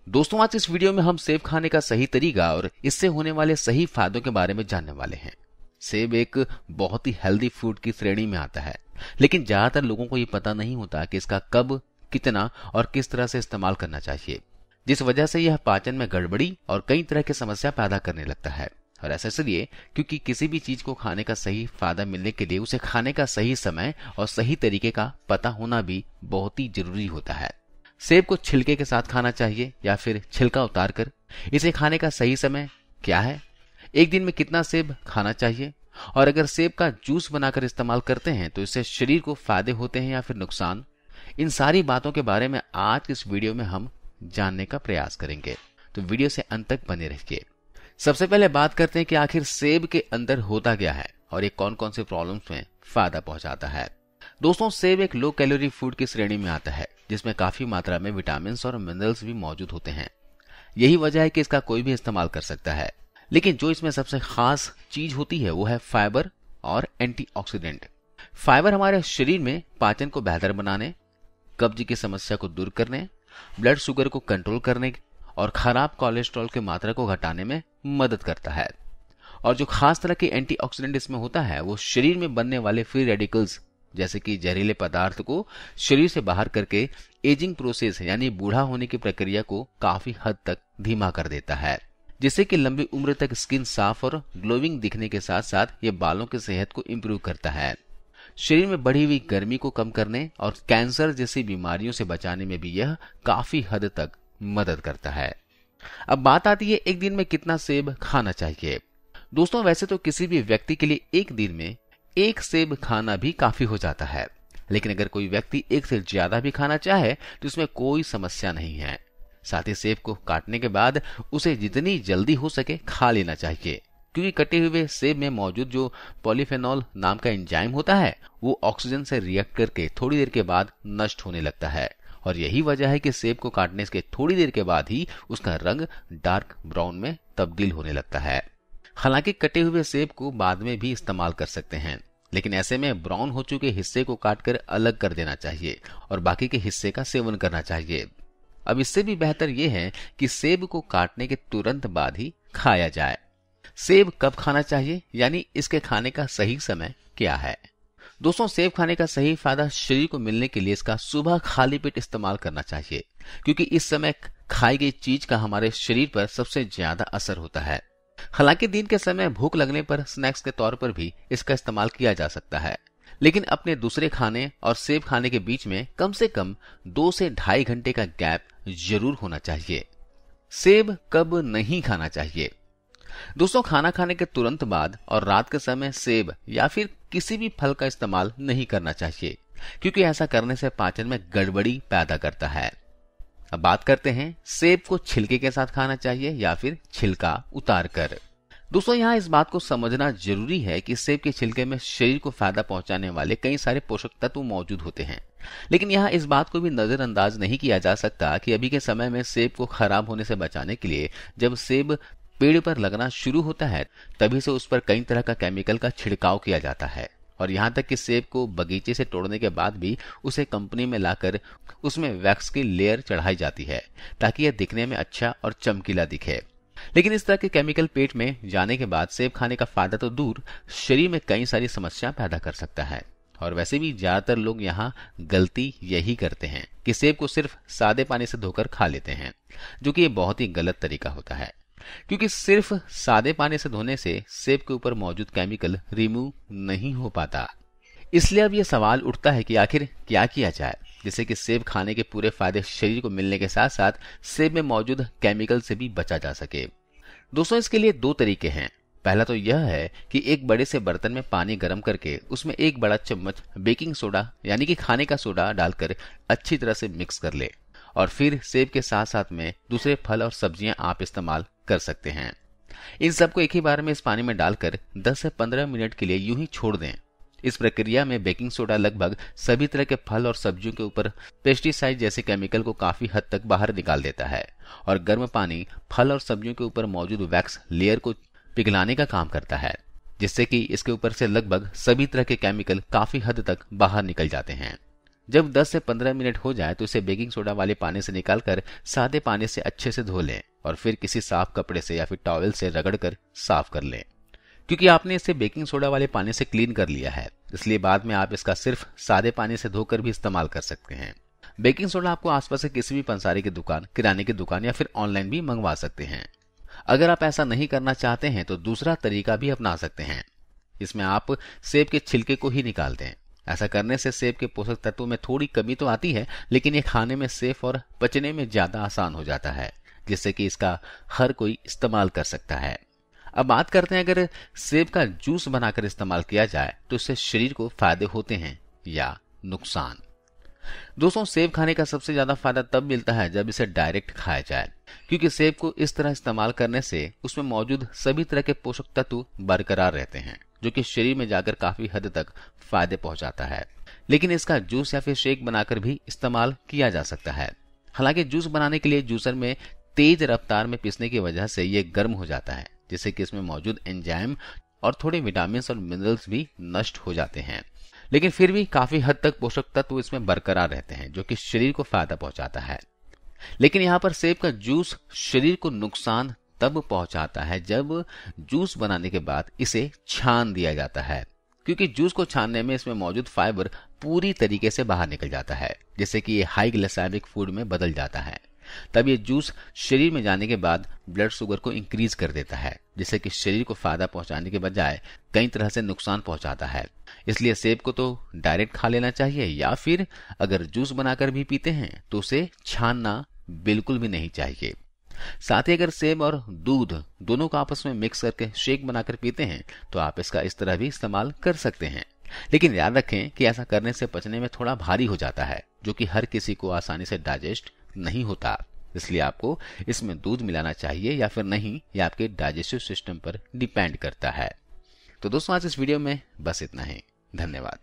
दोस्तों, आज इस वीडियो में हम सेब खाने का सही तरीका और इससे होने वाले सही फायदों के बारे में जानने वाले हैं। सेब एक बहुत ही हेल्दी फूड की श्रेणी में आता है, लेकिन ज्यादातर लोगों को ये पता नहीं होता कि इसका कब, कितना और किस तरह से इस्तेमाल करना चाहिए, जिस वजह से यह पाचन में गड़बड़ी और कई तरह की समस्या पैदा करने लगता है। और ऐसा इसलिए क्योंकि किसी भी चीज को खाने का सही फायदा मिलने के लिए उसे खाने का सही समय और सही तरीके का पता होना भी बहुत ही जरूरी होता है। सेब को छिलके के साथ खाना चाहिए या फिर छिलका उतार कर? इसे खाने का सही समय क्या है? एक दिन में कितना सेब खाना चाहिए? और अगर सेब का जूस बनाकर इस्तेमाल करते हैं तो इससे शरीर को फायदे होते हैं या फिर नुकसान? इन सारी बातों के बारे में आज इस वीडियो में हम जानने का प्रयास करेंगे, तो वीडियो से अंत तक बने रहिए। सबसे पहले बात करते हैं कि आखिर सेब के अंदर होता क्या है और ये कौन कौन से प्रॉब्लम्स में फायदा पहुंचाता है। दोस्तों, सेब एक लो कैलोरी फूड की श्रेणी में आता है, जिसमें काफी मात्रा में विटामिन और मिनरल्स भी मौजूद होते हैं। यही वजह है कि इसका कोई भी इस्तेमाल कर सकता है। लेकिन जो इसमें सबसे खास चीज होती है वो है फाइबर और एंटीऑक्सीडेंट। फाइबर हमारे शरीर में पाचन को बेहतर बनाने, कब्ज की समस्या को दूर करने, ब्लड शुगर को कंट्रोल करने और खराब कोलेस्ट्रॉल की मात्रा को घटाने में मदद करता है। और जो खास तरह के एंटीऑक्सीडेंट इसमें होता है वो शरीर में बनने वाले फ्री रेडिकल्स जैसे कि जहरीले पदार्थ को शरीर से बाहर करके एजिंग प्रोसेस यानी बूढ़ा होने की प्रक्रिया को काफी हद तक धीमा कर देता है, जिससे कि लंबी उम्र तक स्किन साफ और ग्लोइंग दिखने के साथ साथ ये बालों की सेहत को इम्प्रूव करता है। शरीर में बढ़ी हुई गर्मी को कम करने और कैंसर जैसी बीमारियों से बचाने में भी यह काफी हद तक मदद करता है। अब बात आती है एक दिन में कितना सेब खाना चाहिए। दोस्तों, वैसे तो किसी भी व्यक्ति के लिए एक दिन में एक सेब खाना भी काफी हो जाता है, लेकिन अगर कोई व्यक्ति एक से ज्यादा भी खाना चाहे तो इसमें कोई समस्या नहीं है। साथ ही सेब को काटने के बाद उसे जितनी जल्दी हो सके खा लेना चाहिए, क्योंकि कटे हुए सेब में मौजूद जो पॉलीफेनॉल नाम का एंजाइम होता है वो ऑक्सीजन से रिएक्ट करके थोड़ी देर के बाद नष्ट होने लगता है। और यही वजह है कि सेब को काटने के थोड़ी देर के बाद ही उसका रंग डार्क ब्राउन में तब्दील होने लगता है। हालांकि कटे हुए सेब को बाद में भी इस्तेमाल कर सकते हैं, लेकिन ऐसे में ब्राउन हो चुके हिस्से को काटकर अलग कर देना चाहिए और बाकी के हिस्से का सेवन करना चाहिए। अब इससे भी बेहतर यह है कि सेब को काटने के तुरंत बाद ही खाया जाए। सेब कब खाना चाहिए, यानी इसके खाने का सही समय क्या है? दोस्तों, सेब खाने का सही फायदा शरीर को मिलने के लिए इसका सुबह खाली पेट इस्तेमाल करना चाहिए, क्योंकि इस समय खाई गई चीज का हमारे शरीर पर सबसे ज्यादा असर होता है। हालांकि दिन के समय भूख लगने पर स्नैक्स के तौर पर भी इसका इस्तेमाल किया जा सकता है, लेकिन अपने दूसरे खाने और सेब खाने के बीच में कम से कम 2 से ढाई घंटे का गैप जरूर होना चाहिए। सेब कब नहीं खाना चाहिए? दोस्तों, खाना खाने के तुरंत बाद और रात के समय सेब या फिर किसी भी फल का इस्तेमाल नहीं करना चाहिए, क्योंकि ऐसा करने से पाचन में गड़बड़ी पैदा करता है। अब बात करते हैं सेब को छिलके के साथ खाना चाहिए या फिर छिलका उतार कर। दोस्तों, यहाँ इस बात को समझना जरूरी है कि सेब के छिलके में शरीर को फायदा पहुंचाने वाले कई सारे पोषक तत्व मौजूद होते हैं, लेकिन यहाँ इस बात को भी नजरअंदाज नहीं किया जा सकता कि अभी के समय में सेब को खराब होने से बचाने के लिए जब सेब पेड़ पर लगना शुरू होता है तभी से उस पर कई तरह का केमिकल का छिड़काव किया जाता है। और यहाँ तक कि सेब को बगीचे से तोड़ने के बाद भी उसे कंपनी में लाकर उसमें वैक्स की लेयर चढ़ाई जाती है ताकि यह दिखने में अच्छा और चमकीला दिखे। लेकिन इस तरह के केमिकल पेट में जाने के बाद सेब खाने का फायदा तो दूर, शरीर में कई सारी समस्या पैदा कर सकता है। और वैसे भी ज्यादातर लोग यहाँ गलती यही करते हैं कि सेब को सिर्फ सादे पानी से धोकर खा लेते हैं, जो कि ये बहुत ही गलत तरीका होता है, क्योंकि सिर्फ सादे पानी से धोने से सेब के ऊपर मौजूद केमिकल रिमूव नहीं हो पाता। इसलिए अब यह सवाल उठता है कि आखिर क्या किया जाए जिससे कि सेब खाने के पूरे फायदे शरीर को मिलने के साथ साथ सेब में मौजूद केमिकल से भी बचा जा सके। दोस्तों, इसके लिए 2 तरीके हैं। पहला तो यह है कि एक बड़े से बर्तन में पानी गर्म करके उसमें 1 बड़ा चम्मच बेकिंग सोडा यानी कि खाने का सोडा डालकर अच्छी तरह से मिक्स कर ले, और फिर सेब के साथ साथ में दूसरे फल और सब्जियां आप इस्तेमाल कर सकते हैं। इन सबको एक ही बार में इस पानी में डालकर 10 से 15 मिनट के लिए यूं ही छोड़ दें। इस प्रक्रिया में बेकिंग सोडा लगभग सभी तरह के फल और सब्जियों के ऊपर पेस्टिसाइड जैसे केमिकल को काफी हद तक बाहर निकाल देता है, और गर्म पानी फल और सब्जियों के ऊपर मौजूद वैक्स लेयर को पिघलाने का काम करता है, जिससे कि इसके ऊपर से लगभग सभी तरह के केमिकल काफी हद तक बाहर निकल जाते हैं। जब 10 से 15 मिनट हो जाए तो इसे बेकिंग सोडा वाले पानी से निकालकर सादे पानी से अच्छे से धो लें और फिर किसी साफ कपड़े से या फिर टॉवेल से रगड़कर साफ कर लें। क्योंकि आपने इसे बेकिंग सोडा वाले पानी से क्लीन कर लिया है, इसलिए बाद में आप इसका सिर्फ सादे पानी से धोकर भी इस्तेमाल कर सकते हैं। बेकिंग सोडा आपको आसपास के किसी भी पंसारी की दुकान, किराने की दुकान या फिर ऑनलाइन भी मंगवा सकते हैं। अगर आप ऐसा नहीं करना चाहते हैं तो दूसरा तरीका भी अपना सकते हैं। इसमें आप सेब के छिलके को ही निकाल दें। ऐसा करने से सेब के पोषक तत्वों में थोड़ी कमी तो आती है, लेकिन ये खाने में सेफ और पचने में ज्यादा आसान हो जाता है, जिससे कि इसका हर कोई इस्तेमाल कर सकता है। अब बात करते हैं, अगर सेब का जूस बनाकर इस्तेमाल किया जाए तो इससे शरीर को फायदे होते हैं या नुकसान। दोस्तों, सेब खाने का सबसे ज्यादा फायदा तब मिलता है जब इसे डायरेक्ट खाया जाए, क्योंकि सेब को इस तरह इस्तेमाल करने से उसमें मौजूद सभी तरह के पोषक तत्व बरकरार रहते हैं, जो कि शरीर में जाकर काफी हद तक फायदे पहुंचाता है। लेकिन इसका जूस या फिर शेक बनाकर भी इस्तेमाल किया जा सकता है। हालांकि जूस बनाने के लिए जूसर में तेज रफ्तार में पीसने की वजह से ये गर्म हो जाता है, जिससे कि इसमें मौजूद एंजाइम और थोड़े विटामिन और मिनरल्स भी नष्ट हो जाते हैं। लेकिन फिर भी काफी हद तक पोषक तत्व इसमें बरकरार रहते हैं, जो कि शरीर को फायदा पहुंचाता है। लेकिन यहाँ पर सेब का जूस शरीर को नुकसान तब पहुंचाता है जब जूस बनाने के बाद इसे छान दिया जाता है, क्योंकि जूस को छानने में इसमें मौजूद फाइबर पूरी तरीके से बाहर निकल जाता है, जिससे कि ये हाई ग्लाइसेमिक फूड में बदल जाता है। तब ये जूस शरीर में जाने के बाद ब्लड शुगर को इंक्रीज कर देता है, जिससे कि शरीर को फायदा पहुंचाने के बजाय कई तरह से नुकसान पहुंचाता है। इसलिए सेब को तो डायरेक्ट खा लेना चाहिए, या फिर अगर जूस बनाकर भी पीते हैं तो उसे छानना बिल्कुल भी नहीं चाहिए। साथ ही अगर सेब और दूध दोनों को आपस में मिक्स करके शेक बनाकर पीते हैं तो आप इसका इस तरह भी इस्तेमाल कर सकते हैं। लेकिन याद रखें कि ऐसा करने से पचने में थोड़ा भारी हो जाता है, जो कि हर किसी को आसानी से डाइजेस्ट नहीं होता। इसलिए आपको इसमें दूध मिलाना चाहिए या फिर नहीं, यह आपके डाइजेस्टिव सिस्टम पर डिपेंड करता है। तो दोस्तों, आज इस वीडियो में बस इतना ही। धन्यवाद।